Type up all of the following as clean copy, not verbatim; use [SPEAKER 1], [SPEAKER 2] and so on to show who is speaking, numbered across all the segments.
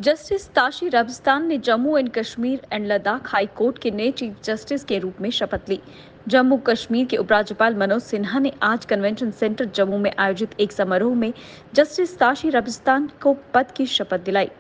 [SPEAKER 1] Justice Tashi राबस्तान ने Jammu and Kashmir and Ladakh high court के नए चीफ जस्टिस के रूप में शपथ ली। जम्मू कश्मीर के उपराज्यपाल मनोज सिन्हा ने आज कन्वेंशन सेंटर जम्मू में आयोजित एक समारोह में जस्टिस ताशी राबस्तान को पद की शपथ दिलाई।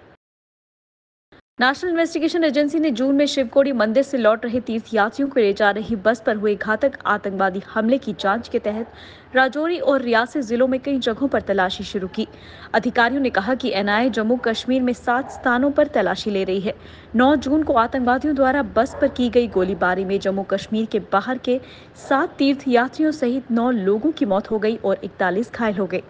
[SPEAKER 1] नेशनल इन्वेस्टिगेशन एजेंसी ने जून में शिवकोड़ी मंदिर से लौट रहे तीर्थयात्रियों को ले जा रही बस पर हुए घातक आतंकवादी हमले की जांच के तहत राजौरी और रियासी जिलों में कई जगहों पर तलाशी शुरू की। अधिकारियों ने कहा कि एनआईए जम्मू कश्मीर में 7 स्थानों पर तलाशी ले रही है। 9 जून को आतंकवादियों द्वारा बस पर की गई गोलीबारी में जम्मू कश्मीर के बाहर के 7 तीर्थयात्रियों सहित 9 लोगों की मौत हो गई और 41 घायल हो गए।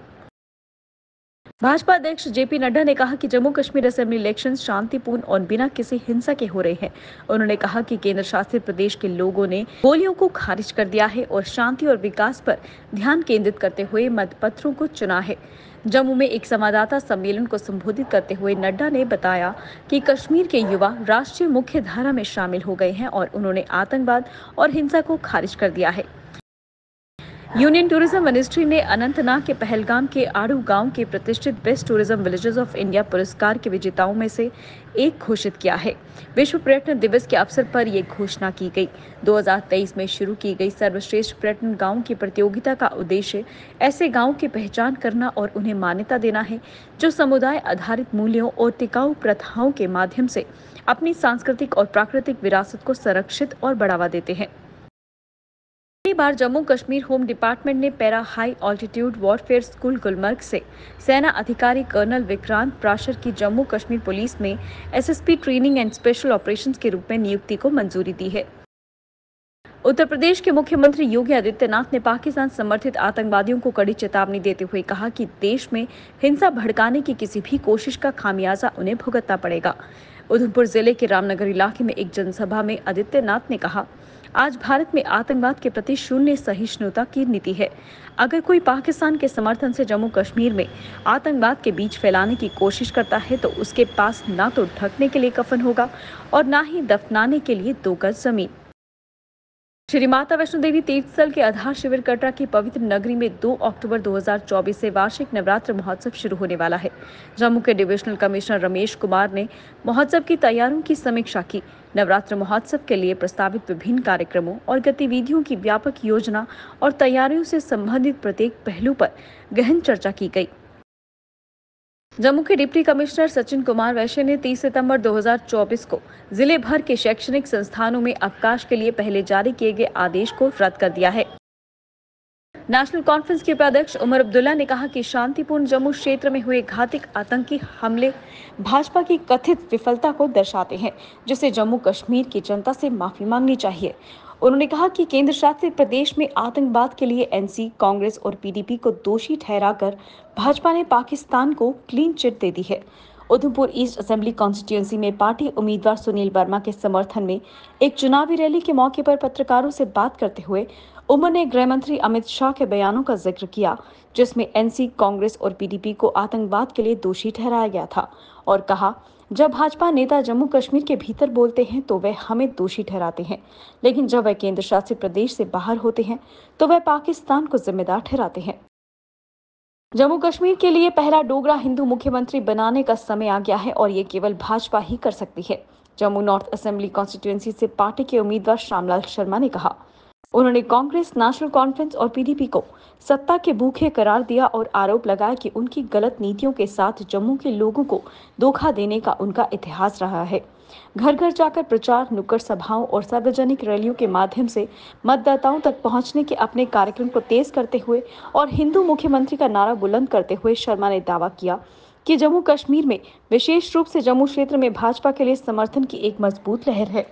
[SPEAKER 1] भाजपा अध्यक्ष जेपी नड्डा ने कहा कि जम्मू कश्मीर असेंबली इलेक्शन शांतिपूर्ण और बिना किसी हिंसा के हो रहे हैं। उन्होंने कहा कि केंद्र शासित प्रदेश के लोगों ने गोलियों को खारिज कर दिया है और शांति और विकास पर ध्यान केंद्रित करते हुए मतपत्रों को चुना है। जम्मू में एक संवाददाता सम्मेलन को संबोधित करते हुए नड्डा ने बताया कि कश्मीर के युवा राष्ट्रीय मुख्य धारा में शामिल हो गए हैं और उन्होंने आतंकवाद और हिंसा को खारिज कर दिया है। यूनियन टूरिज्म मिनिस्ट्री ने अनंतनाग के पहलगाम के आड़ू गांव के प्रतिष्ठित best tourism villages of India पुरस्कार के विजेताओं में से एक घोषित किया है। विश्व पर्यटन दिवस के अवसर पर यह घोषणा की गई। 2023 में शुरू की गई सर्वश्रेष्ठ पर्यटन गांव की प्रतियोगिता का उद्देश्य ऐसे गांवों की पहचान करना और उन्हें मान्यता देना है जो समुदाय आधारित मूल्यों और टिकाऊ प्रथाओं के माध्यम से अपनी सांस्कृतिक और प्राकृतिक विरासत को संरक्षित और बढ़ावा देते हैं। पहली बार जम्मू कश्मीर होम डिपार्टमेंट ने para high altitude warfare school Gulmarg से सेना अधिकारी कर्नल विक्रांत प्राशर की जम्मू कश्मीर पुलिस में SSP training and special operations के रूप में नियुक्ति को मंजूरी दी है। उत्तर प्रदेश के मुख्यमंत्री योगी आदित्यनाथ ने पाकिस्तान समर्थित आतंकवादियों को कड़ी चेतावनी देते हुए कहा कि देश में हिंसा भड़काने की किसी भी कोशिश का खामियाजा उन्हें भुगतना पड़ेगा। उधमपुर जिले के रामनगर इलाके में एक जनसभा में आदित्यनाथ ने कहा, आज भारत में आतंकवाद के प्रति शून्य सहिष्णुता की नीति है। अगर कोई पाकिस्तान के समर्थन से जम्मू कश्मीर में आतंकवाद के बीज फैलाने की कोशिश करता है तो उसके पास ना तो ढकने के लिए कफन होगा और ना ही दफनाने के लिए 2 गज जमीन। श्री माता वैष्णो देवी तीर्थ स्थल के आधार शिविर कटरा की पवित्र नगरी में 2 अक्टूबर 2024 से वार्षिक नवरात्र महोत्सव शुरू होने वाला है। जम्मू के डिविजनल कमिश्नर रमेश कुमार ने महोत्सव की तैयारियों की समीक्षा की। नवरात्र महोत्सव के लिए प्रस्तावित विभिन्न कार्यक्रमों और गतिविधियों की व्यापक योजना और तैयारियों से संबंधित प्रत्येक पहलू पर गहन चर्चा की गई। जम्मू के डिप्टी कमिश्नर सचिन कुमार वैश्य ने 30 सितंबर 2024 को जिले भर के शैक्षणिक संस्थानों में अवकाश के लिए पहले जारी किए गए आदेश को रद्द कर दिया है। नेशनल कॉन्फ्रेंस के उपाध्यक्ष उमर अब्दुल्ला ने कहा कि शांतिपूर्ण जम्मू क्षेत्र में हुए घातक आतंकी हमले भाजपा की कथित विफलता को दर्शाते हैं, जिसे जम्मू कश्मीर की जनता से माफी मांगनी चाहिए। उन्होंने कहा कि केंद्र शासित प्रदेश में आतंकवाद के लिए एनसी, कांग्रेस और पीडीपी को दोषी ठहराकर भाजपा ने पाकिस्तान को क्लीन चिट दे दी है। उधमपुर ईस्ट असेंबली कॉन्स्टिट्यूंसी में पार्टी उम्मीदवार सुनील वर्मा के समर्थन में एक चुनावी रैली के मौके पर पत्रकारों से बात करते हुए उमर ने गृह मंत्री अमित शाह के बयानों का जिक्र किया, जिसमें एनसी, कांग्रेस और पीडीपी को आतंकवाद के लिए दोषी ठहराया गया था और कहा, जब भाजपा नेता जम्मू कश्मीर के भीतर बोलते हैं तो वे हमें दोषी ठहराते हैं, लेकिन जब वह केंद्र शासित प्रदेश से बाहर होते हैं तो वह पाकिस्तान को जिम्मेदार ठहराते हैं। जम्मू कश्मीर के लिए पहला डोगरा हिंदू मुख्यमंत्री बनाने का समय आ गया है और ये केवल भाजपा ही कर सकती है। जम्मू नॉर्थ असेंबली कॉन्स्टिट्यूंसी से पार्टी के उम्मीदवार श्यामलाल शर्मा ने कहा। उन्होंने कांग्रेस, नेशनल कॉन्फ्रेंस और पीडीपी को सत्ता के भूखे करार दिया और आरोप लगाया कि उनकी गलत नीतियों के साथ जम्मू के लोगों को धोखा देने का उनका इतिहास रहा है। घर घर जाकर प्रचार, नुक्कड़ सभाओं और सार्वजनिक रैलियों के माध्यम से मतदाताओं तक पहुंचने के अपने कार्यक्रम को तेज करते हुए और हिंदू मुख्यमंत्री का नारा बुलंद करते हुए शर्मा ने दावा किया कि जम्मू कश्मीर में, विशेष रूप से जम्मू क्षेत्र में भाजपा के लिए समर्थन की एक मजबूत लहर है।